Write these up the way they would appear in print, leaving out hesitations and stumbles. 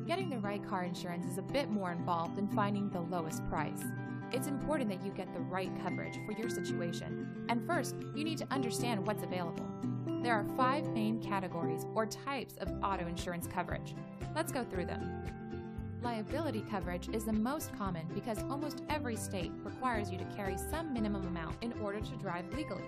Getting the right car insurance is a bit more involved than finding the lowest price. It's important that you get the right coverage for your situation, and first, you need to understand what's available. There are 5 main categories or types of auto insurance coverage. Let's go through them. Liability coverage is the most common because almost every state requires you to carry some minimum amount in order to drive legally.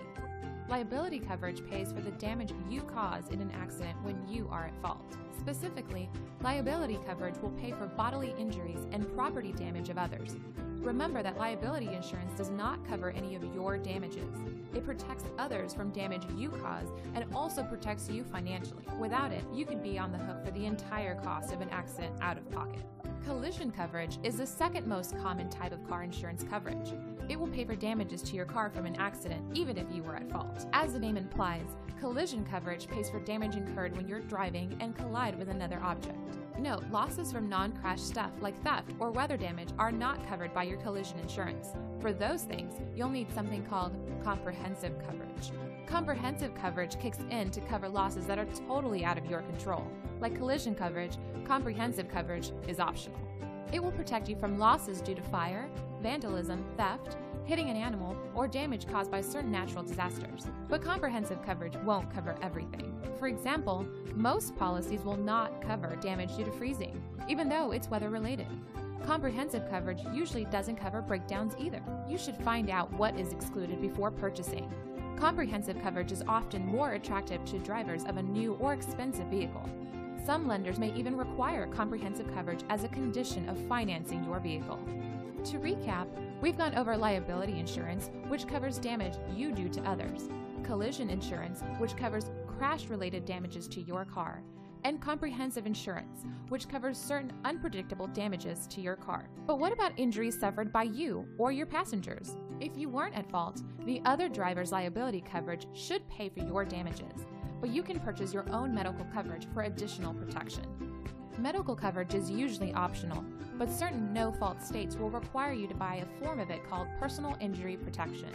Liability coverage pays for the damage you cause in an accident when you are at fault. Specifically, liability coverage will pay for bodily injuries and property damage of others. Remember that liability insurance does not cover any of your damages. It protects others from damage you cause and also protects you financially. Without it, you could be on the hook for the entire cost of an accident out of pocket. Collision coverage is the second most common type of car insurance coverage. It will pay for damages to your car from an accident, even if you were at fault. As the name implies, collision coverage pays for damage incurred when you're driving and collide with another object. Note, losses from non-crash stuff like theft or weather damage are not covered by your collision insurance. For those things, you'll need something called comprehensive coverage. Comprehensive coverage kicks in to cover losses that are totally out of your control. Like collision coverage, comprehensive coverage is optional. It will protect you from losses due to fire, vandalism, theft, hitting an animal, or damage caused by certain natural disasters. But comprehensive coverage won't cover everything. For example, most policies will not cover damage due to freezing, even though it's weather-related. Comprehensive coverage usually doesn't cover breakdowns either. You should find out what is excluded before purchasing. Comprehensive coverage is often more attractive to drivers of a new or expensive vehicle. Some lenders may even require comprehensive coverage as a condition of financing your vehicle. To recap, we've gone over liability insurance, which covers damage you do to others, collision insurance, which covers crash-related damages to your car, and comprehensive insurance, which covers certain unpredictable damages to your car. But what about injuries suffered by you or your passengers? If you weren't at fault, the other driver's liability coverage should pay for your damages, but you can purchase your own medical coverage for additional protection. Medical coverage is usually optional, but certain no-fault states will require you to buy a form of it called personal injury protection.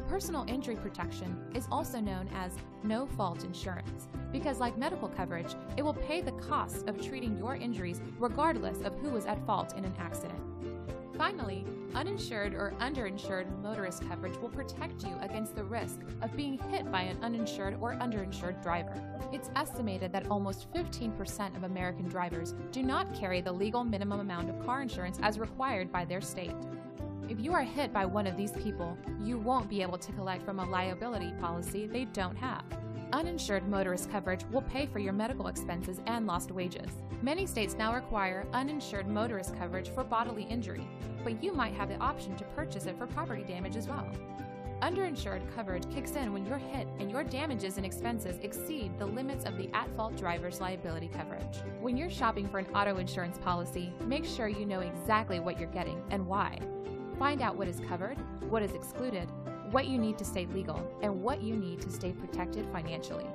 Personal injury protection is also known as no-fault insurance because, like medical coverage, it will pay the cost of treating your injuries regardless of who was at fault in an accident. Finally, uninsured or underinsured motorist coverage will protect you against the risk of being hit by an uninsured or underinsured driver. It's estimated that almost 15% of American drivers do not carry the legal minimum amount of car insurance as required by their state. If you are hit by one of these people, you won't be able to collect from a liability policy they don't have. Uninsured motorist coverage will pay for your medical expenses and lost wages. Many states now require uninsured motorist coverage for bodily injury, but you might have the option to purchase it for property damage as well. Underinsured coverage kicks in when you're hit and your damages and expenses exceed the limits of the at-fault driver's liability coverage. When you're shopping for an auto insurance policy, make sure you know exactly what you're getting and why. Find out what is covered, what is excluded, what you need to stay legal, and what you need to stay protected financially.